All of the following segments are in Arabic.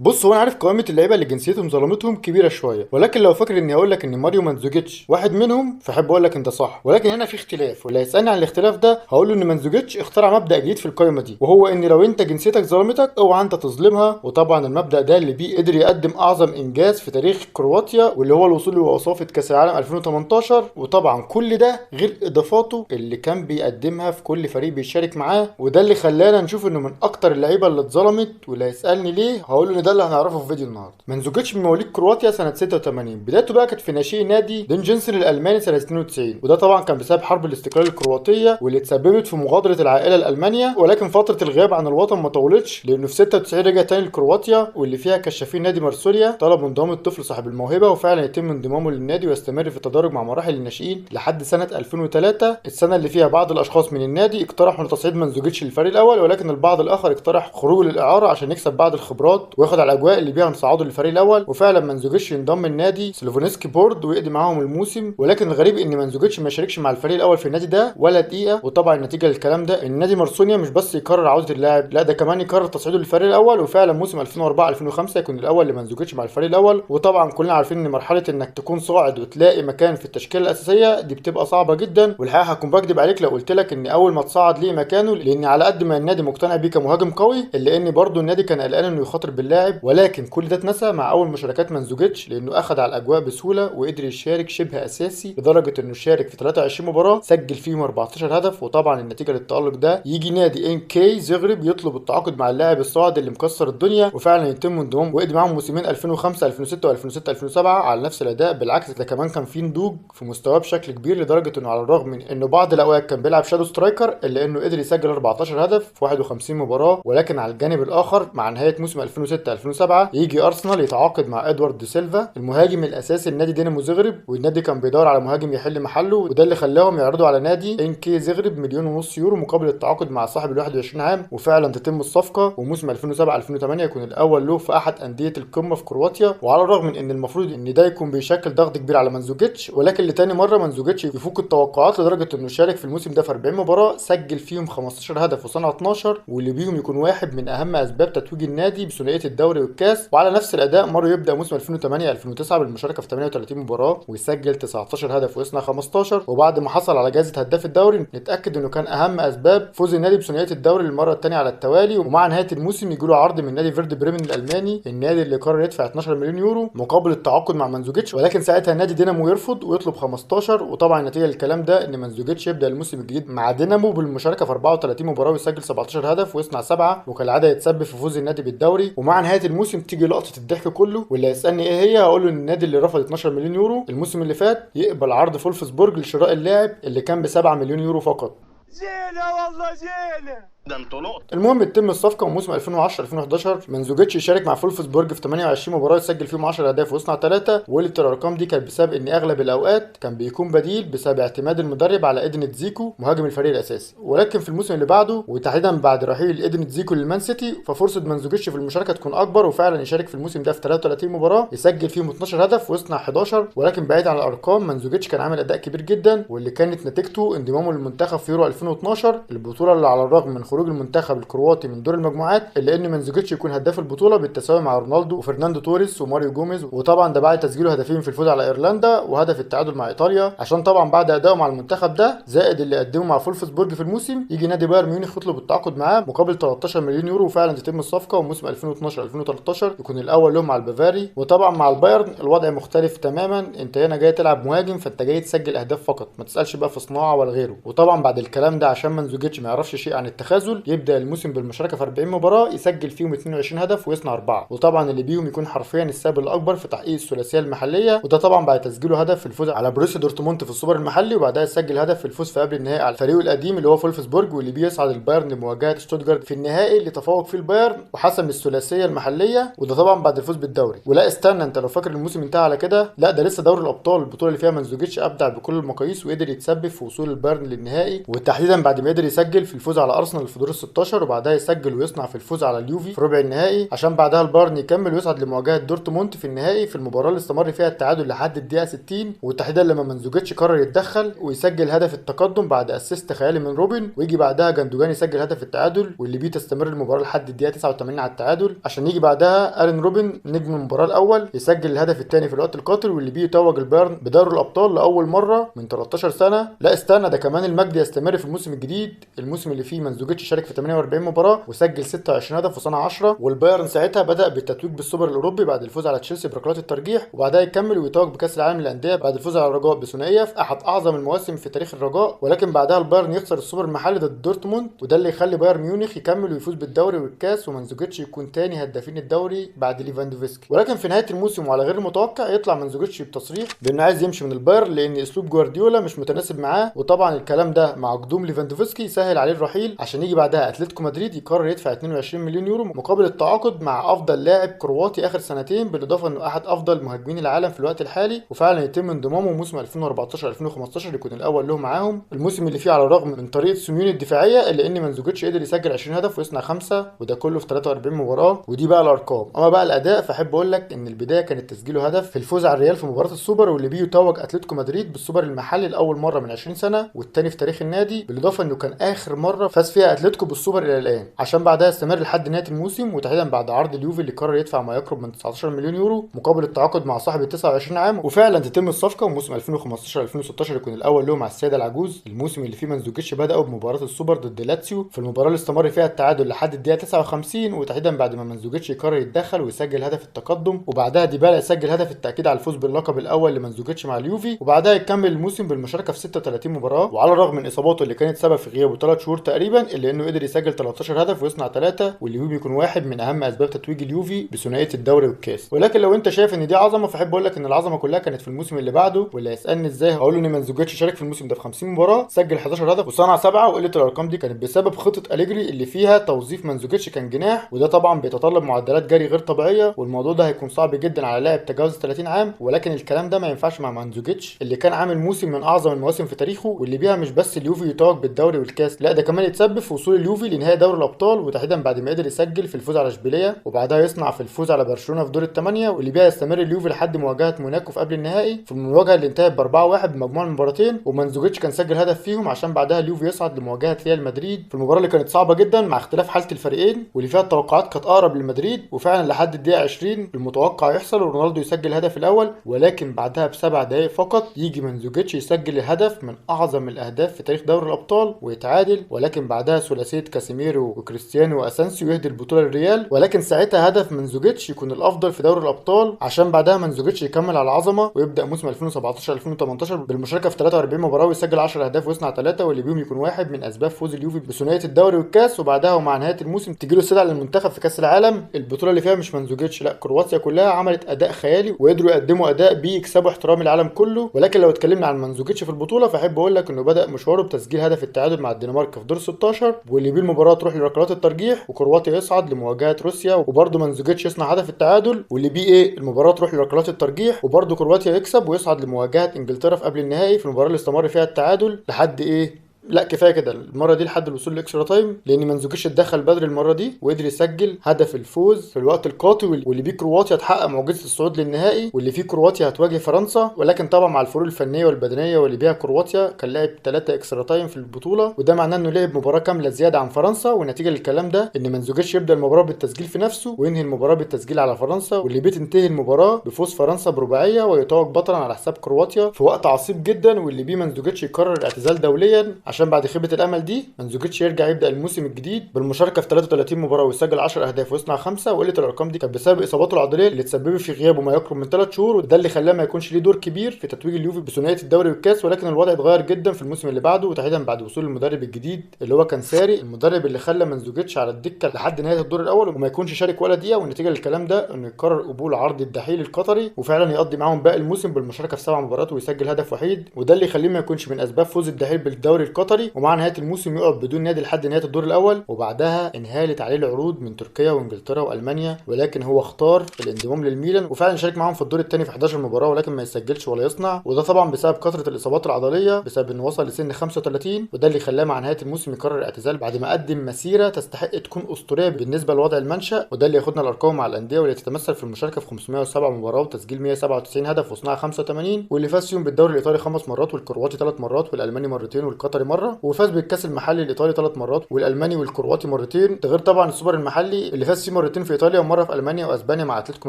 بص، هو انا عارف قائمه اللعيبه اللي جنسيتهم ظلمتهم كبيره شويه، ولكن لو فاكر اني هقول لك ان ماريو مانزوكيتش واحد منهم فاحب اقول لك انت صح. ولكن هنا في اختلاف، واللي هيسالني عن الاختلاف ده هقول له ان مانزوكيتش اخترع مبدا جديد في القائمه دي، وهو ان لو انت جنسيتك ظلمتك اوعى انت تظلمها. وطبعا المبدا ده اللي بيه قدر يقدم اعظم انجاز في تاريخ كرواتيا، واللي هو الوصول لوصافه كاس العالم 2018. وطبعا كل ده غير اضافاته اللي كان بيقدمها في كل فريق بيشارك معاه، وده اللي خلانا نشوف انه من اكتر اللعيبه اللي اتظلمت. واللي هيسالني ليه هقول له ان ده اللي هنعرفه في فيديو النهارده. منزوكيتش من مواليد كرواتيا سنه 86. بدايته بقى كانت في ناشئ نادي دينجنسن الالماني سنه 92، وده طبعا كان بسبب حرب الاستقلال الكرواتيه واللي تسببت في مغادره العائله لالمانيا. ولكن فتره الغياب عن الوطن ما طولتش، لانه في 96 رجع تاني لكرواتيا، واللي فيها كشافين نادي مارسوليا طلبوا انضمام الطفل صاحب الموهبه، وفعلا يتم انضمامه للنادي ويستمر في التدرج مع مراحل الناشئين لحد سنه 2003، السنه اللي فيها بعض الاشخاص من النادي اقترحوا تصعيد منزوكيتش للفريق الاول، ولكن البعض الاخر اقترح خروجه للاعاره عشان يكسب بعض الخبرات وياخد على الاجواء اللي بيها صعوده للفريق الاول. وفعلا مانزوكيتش انضم النادي سلوفونسكي بورد ويقضي معاهم الموسم. ولكن الغريب ان مانزوكيتش ما شاركش مع الفريق الاول في النادي ده ولا دقيقه. وطبعا النتيجه للكلام ده ان نادي مارسونيا مش بس يقرر عوده اللاعب، لا ده كمان يقرر تصعيده للفريق الاول. وفعلا موسم 2004 2005 يكون الاول لمانزوكيتش مع الفريق الاول. وطبعا كلنا عارفين ان مرحله انك تكون صاعد وتلاقي مكان في التشكيله الاساسيه دي بتبقى صعبه جدا. والحقيقه هكون بكذب عليك لو قلت لك ان اول ما تصعد ليه مكانه، لان على قد ما النادي مقتنع بيه كمهاجم قوي الا ان برضه النادي كان قلقان انه يخاطر باللاعب. ولكن كل ده اتنسى مع اول مشاركات مانزوكيتش، لانه اخذ على الاجواء بسهوله وقدر يشارك شبه اساسي، لدرجه انه شارك في 23 مباراه سجل فيهم 14 هدف. وطبعا النتيجه للتالق ده يجي نادي ان كي زغرب يطلب التعاقد مع اللاعب الصاعد اللي مكسر الدنيا، وفعلا يتم انضمامه وقدر معاهم موسمين 2005 2006 و2006 2007 على نفس الاداء. بالعكس ده كمان كان في نضوج في مستواه بشكل كبير، لدرجه انه على الرغم من انه بعض الاوقات كان بيلعب شادو سترايكر الا انه قدر يسجل 14 هدف في 51 مباراه. ولكن على الجانب الاخر مع نهايه موسم 2006 2007 يجي ارسنال يتعاقد مع ادوارد دي سيلفا المهاجم الاساسي لنادي دينامو زغرب، والنادي كان بيدور على مهاجم يحل محله، وده اللي خلاهم يعرضوا على نادي ان كي زغرب مليون ونص يورو مقابل التعاقد مع صاحب ال 21 عام. وفعلا تتم الصفقه، وموسم 2007 2008 يكون الاول له في احد انديه القمه في كرواتيا. وعلى الرغم من ان المفروض ان ده يكون بيشكل ضغط كبير على مانزوكيتش، ولكن لتاني مره مانزوكيتش يفوق التوقعات، لدرجه انه شارك في الموسم ده في 40 مباراه سجل فيهم 15 هدف وصنع 12، واللي بيهم يكون واحد من اهم اسباب تتويج النادي بثنائيه الدوري والكاس. وعلى نفس الاداء ماريو يبدا موسم 2008 2009 بالمشاركه في 38 مباراه ويسجل 19 هدف ويصنع 15. وبعد ما حصل على جائزه هداف الدوري نتاكد انه كان اهم اسباب فوز النادي بثنائيه الدوري للمره الثانيه على التوالي. ومع نهايه الموسم يجي له عرض من نادي فيردي بريمن الالماني، النادي اللي قرر يدفع 12 مليون يورو مقابل التعاقد مع مانزوكيتش، ولكن ساعتها النادي دينامو يرفض ويطلب 15. وطبعا النتيجه للكلام ده ان مانزوكيتش يبدا الموسم الجديد مع دينامو بالمشاركه في 34 مباراه ويسجل 17 هدف ويصنع 7، وكالعاده يتسبب في فوز النادي بالدوري. ومع نهايه الموسم تيجي لقطه الضحك كله، واللي هيسالني ايه هي هقول له ان النادي اللي رفض 12 مليون يورو الموسم اللي فات يقبل عرض فولفسبورج لشراء اللاعب اللي كان ب 7 مليون يورو فقط. زينة والله زينة. ده انتوا نقط. المهم تتم الصفقه، وموسم 2010 2011 مانزوكيتش يشارك مع فولفسبورج في 28 مباراه يسجل فيهم 10 اهداف ويصنع 3. وقلت الارقام دي كانت بسبب ان اغلب الاوقات كان بيكون بديل بسبب اعتماد المدرب على ايدن تزيكو مهاجم الفريق الاساسي. ولكن في الموسم اللي بعده وتحديدا بعد رحيل ايدن تزيكو للمان سيتي ففرصه مانزوكيتش في المشاركه تكون اكبر، وفعلا يشارك في الموسم ده في 33 مباراه يسجل فيهم 12 هدف ويصنع 11. ولكن بعيد عن الارقام مانزوكيتش كان عامل اداء كبير جدا، واللي كانت نتيجته انضمامه للمنتخب في يورو 2012، البطوله اللي على الرغم من خروج المنتخب الكرواتي من دور المجموعات الا ان مانزوكيتش يكون هداف البطوله بالتساوي مع رونالدو وفرناندو توريس وماريو جوميز. وطبعا ده بعد تسجيله هدفين في الفوز على ايرلندا وهدف التعادل مع ايطاليا، عشان طبعا بعد ادائه مع المنتخب ده زائد اللي قدمه مع فولفسبورج في الموسم يجي نادي بايرن ميونخ يطلب التعاقد معاه مقابل 13 مليون يورو. وفعلا تتم الصفقه، وموسم 2012 2013 يكون الاول له مع البافاري. وطبعا مع البايرن الوضع مختلف تماما، انت هنا جاي تلعب مهاجم فانت جاي تسجل اهداف فقط، ما تسالش بقى في صناعه ولا غيره. وطبعا بعد الكلام ده عشان مانزوكيتش ما يعرفش شيء عن التخاذل يبدا الموسم بالمشاركه في 40 مباراه يسجل فيهم 22 هدف ويصنع 4، وطبعا اللي بيهم يكون حرفيا السبب الاكبر في تحقيق الثلاثيه المحليه. وده طبعا بعد تسجيله هدف في الفوز على بروسيا دورتموند في السوبر المحلي، وبعدها يسجل هدف في الفوز في قبل النهائي على فريقه القديم اللي هو فولفسبورج، واللي بيصعد البايرن لمواجهه شتوتجارت في النهائي اللي تفوق فيه البايرن وحسم الثلاثيه المحليه. وده طبعا بعد الفوز بالدوري. ولا استنى، انت لو فاكر الموسم انتهى على كده، لا ده لسه دوري الابطال، البطوله اللي فيها مانزوكيتش ابدع بكل المقاييس وقدر يتسبب في وصول البايرن للنهائي، وتحديدا بعد ما قدر يسجل في الفوز على ارسنال في دور ال 16 وبعدها يسجل ويصنع في الفوز على اليوفي في ربع النهائي، عشان بعدها البايرن يكمل ويصعد لمواجهه دورتموند في النهائي في المباراه اللي استمر فيها التعادل لحد الدقيقه 60، وتحديدا لما مانزوكيتش قرر يتدخل ويسجل هدف التقدم بعد اسيست خيالي من روبن، ويجي بعدها جندوجان يسجل هدف التعادل واللي بيه تستمر المباراه لحد الدقيقه 89 على التعادل، عشان يجي بعدها ارين روبن نجم المباراه الاول يسجل الهدف الثاني في الوقت القاتل واللي بيه يتوج البايرن بدوري الابطال لاول مره من 13 سنه. لا استنى، ده كمان المجد يستمر في الموسم الجديد، الموسم اللي فيه مانزوكيتش شارك في 48 مباراه وسجل 26 هدف وصنع 10، والبايرن ساعتها بدا بالتتويج بالسوبر الاوروبي بعد الفوز على تشيلسي بركلات الترجيح، وبعدها يكمل ويتوج بكاس العالم للانديه بعد الفوز على الرجاء بثنائيه في احد اعظم المواسم في تاريخ الرجاء، ولكن بعدها البايرن يخسر السوبر المحلي ضد دورتموند، وده اللي يخلي بايرن ميونخ يكمل ويفوز بالدوري والكاس ومانزوكيتش يكون تاني هدافين الدوري بعد ليفاندوفسكي. ولكن في نهايه الموسم وعلى غير المتوقع يطلع مانزوكيتش بتصريح بانه عايز يمشي من البايرن لان اسلوب جوارديولا مش متناسب معاه، وطبعا الكلام ده مع قدوم ليفاندوفسكي سهل عليه الرحيل، عشان يجي بعدها اتلتيكو مدريد يقرر يدفع 22 مليون يورو مقابل التعاقد مع افضل لاعب كرواتي اخر سنتين، بالاضافه انه احد افضل مهاجمين العالم في الوقت الحالي، وفعلا يتم انضمامه موسم 2014 2015 يكون الاول له معاهم، الموسم اللي فيه على الرغم من طريقه سيميوني الدفاعيه الا ان مانزوكيتش قدر يسجل 20 هدف ويصنع 5، وده كله في 43 مباراه، ودي بقى الارقام. اما بقى الاداء فاحب اقول لك ان البدايه كانت تسجيله هدف في الفوز على الريال في مباراه السوبر واللي بيه يتوج اتلتيكو مدريد بالسوبر المحلي لاول مره من 20 سنه والثاني في تاريخ النادي، بالاضافه انه كان اخر مره فاز فيها اتلتيكو بالسوبر الى الان، عشان بعدها استمر لحد نهايه الموسم وتحديدا بعد عرض اليوفي اللي قرر يدفع ما يقرب من 19 مليون يورو مقابل التعاقد مع صاحب ال 29 عام، وفعلا تتم الصفقه وموسم 2015 2016 يكون الاول له مع السيده العجوز، الموسم اللي فيه مانزوكيتش بدأوا بمباراه السوبر ضد لاتسيو في المباراه اللي استمر فيها التعادل لحد الدقيقه 59 وتحديدا بعد ما مانزوكيتش يقرر يتدخل ويسجل هدف التقدم، وبعدها ديبالا يسجل هدف التاكيد على الفوز باللقب الاول لمانزوكيتش مع اليوفي، وبعدها يكمل الموسم بالمشاركه في 36 مباراه، وعلى الرغم من اصاباته اللي كانت سبب في غيابه 3 شهور تقريبا الا انه قدر يسجل 13 هدف ويصنع 3، واليوفي يكون واحد من اهم اسباب تتويج اليوفي بثنائيه الدوري والكاس. ولكن لو انت شايف ان دي عظمه فاحب اقول لك ان العظمه كلها كانت في الموسم اللي بعده، واللي هيسالني ازاي هقول له ان مانزوكيتش شارك في الموسم ده في 50 مباراه سجل 11 هدف وصنع 7، وقله الارقام دي كانت بسبب خطه أليجري اللي فيها توظيف مانزوكيتش كان جناح، وده طبعا بيتطلب معدلات جري غير طبيعيه، والموضوع ده هيكون صعب جدا على لاعب تجاوز 30 عام، ولكن الكلام ده ما ينفعش مع مانزوكيتش اللي كان عامل موسم من اعظم المواسم في تاريخه، واللي بيها مش بس اليوفي يتوج بالدوري والكاس، لا ده كمان يتسبب في وصول اليوفي لنهائي دوري الابطال، وتحديدا بعد ما قدر يسجل في الفوز على اشبيليه وبعدها يصنع في الفوز على برشلونه في دور الثمانيه، واللي بيها يستمر اليوفي لحد مواجهه موناكو في قبل النهائي في المواجهه اللي انتهت ب 4-1 بمجموع المباراتين، ومانزوكيتش كان سجل هدف فيهم عشان بعدها اليوفي يصعد لمواجهه ريال مدريد في المباراه اللي كانت صعبه جدا مع اختلاف حاله الفريقين واللي فيها التوقعات كانت اقرب لمدريد، وفعلا لحد الدقيقه 20 المتوقع يحصل ورونالدو يسجل الهدف الاول، ولكن بعدها بسبع دقائق فقط يجي مانزوكيتش يسجل الهدف من اعظم الاهداف في تاريخ دوري الابطال ويتعادل، ولكن بعدها ثلاثيه كاسيميرو وكريستيانو واسانسيو يهدي البطوله للريال، ولكن ساعتها هدف مانزوكيتش يكون الافضل في دوري الابطال، عشان بعدها مانزوكيتش يكمل على العظمه ويبدا موسم 2017 2018 بالمشاركه في 43 مباراه ويسجل 10 اهداف ويصنع 3، واللي بيهم يكون واحد من اسباب فوز اليوفي بثنائيه الدوري والكاس، وبعدها ومع نهايه الموسم تجي له السدعه للمنتخب في كاس العالم، البطوله اللي فيها مش مانزوكيتش لا كرواتيا كلها عملت اداء خيالي وقدروا يقدموا اداء بيه يكسبوا احترام العالم كله، ولكن لو اتكلمنا عن مانزوكيتش في البطوله فاحب اقول لك انه بدا مشواره بتسجيل هدف التعادل مع الدنمارك في دور 16 واللي بيه المباراه تروح لركلات الترجيح وكرواتيا يصعد لمواجهه روسيا، وبرده مانزوكيتش يصنع هدف التعادل واللي بيه ايه المباراه تروح لركلات الترجيح، وبرده كرواتيا يكسب ويصعد لمواجهه انجلترا في قبل النهائي في المباراه اللي استمر فيها التعادل لحد ايه لا كفايه كده المره دي لحد الوصول لاكسترا تايم، لان مانزوكيتش اتدخل بدري المره دي وقدر يسجل هدف الفوز في الوقت القاتل واللي بيه كرواتيا تحقق معجزه الصعود للنهائي، واللي فيه كرواتيا هتواجه فرنسا، ولكن طبعا مع الفروق الفنيه والبدنيه واللي بيها كرواتيا كان لعب 3 اكسترا تايم في البطوله، وده معناه انه لعب مباراه كامله زياده عن فرنسا، والنتيجه للكلام ده ان مانزوكيتش يبدا المباراه بالتسجيل في نفسه وينهي المباراه بالتسجيل على فرنسا، واللي بتنتهي المباراه بفوز فرنسا برباعيه ويتوج بطلا على حساب كرواتيا في وقت عصيب جدا، واللي بيه مانزوكيتش يقرر الاعتزال دوليا عشان بعد خيبه الامل دي مانزوكيتش يرجع يبدا الموسم الجديد بالمشاركه في 33 مباراه ويسجل 10 اهداف ويصنع 5، وقله الارقام دي كانت بسبب اصاباته العضليه اللي تسببت في غيابه ما يقرب من 3 شهور، وده اللي خلاه ما يكونش ليه دور كبير في تتويج اليوفي بثنائيه الدوري والكاس، ولكن الوضع اتغير جدا في الموسم اللي بعده وتحديدا بعد وصول المدرب الجديد اللي هو كان ساري، المدرب اللي خلى مانزوكيتش على الدكه لحد نهايه الدور الاول وما يكونش شارك ولا دقيقه، والنتيجه للكلام ده انه يقرر قبول عرض الدحيل القطري وفعلا يقضي معاهم باقي الموسم بالمشاركه في 7 مباريات ويسجل هدف وحيد، وده اللي يخليه ما يكونش من اسباب فوز الدحيل بالدوري القطري القطري، ومع نهايه الموسم يقعد بدون نادي لحد نهايه الدور الاول، وبعدها انهالت عليه العروض من تركيا وانجلترا والمانيا، ولكن هو اختار الانضمام للميلان وفعلا شارك معاهم في الدور الثاني في 11 مباراه، ولكن ما يسجلش ولا يصنع، وده طبعا بسبب كثره الاصابات العضليه، بسبب انه وصل لسن 35، وده اللي خلاه مع نهايه الموسم يقرر الاعتزال بعد ما قدم مسيره تستحق تكون اسطوريه بالنسبه لوضع المنشا. وده اللي ياخدنا الارقام مع الانديه، واللي تتمثل في المشاركه في 507 مباراه وتسجيل 197 هدف وصناعه 85، واللي فاز فيهم بالدوري الايطالي 5 مرات والكرواتي 3 مرات والالماني مرتين والقطري مره، وفاز بالكاس المحلي الايطالي 3 مرات والالماني والكرواتي مرتين، ده غير طبعا السوبر المحلي اللي فاز فيه مرتين في ايطاليا ومره في المانيا واسبانيا مع اتلتيكو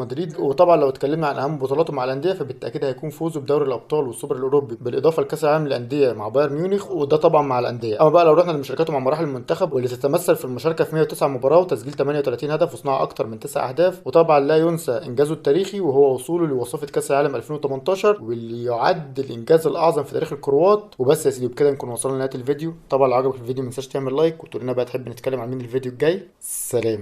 مدريد. وطبعا لو اتكلمنا عن اهم بطولاته مع الانديه فبالتاكيد هيكون فوزه بدوري الابطال والسوبر الاوروبي بالاضافه لكاس العالم للانديه مع بايرن ميونخ، وده طبعا مع الانديه. اما بقى لو رحنا لمشاركاته مع مراحل المنتخب، واللي تتمثل في المشاركه في 109 مباراه وتسجيل 38 هدف وصناعه اكتر من 9 اهداف، وطبعا لا ينسى انجازه التاريخي وهو وصوله لوصافه كاس العالم 2018، واللي يعد الانجاز الاعظم في تاريخ الكروات. وبس يا سيدي، وبكده نكون وصلنا لنهايه الفيديو. طبعا لو عجبك الفيديو ما تنساش تعمل لايك وتقول لنا بقى تحب نتكلم عن مين الفيديو الجاي. سلام.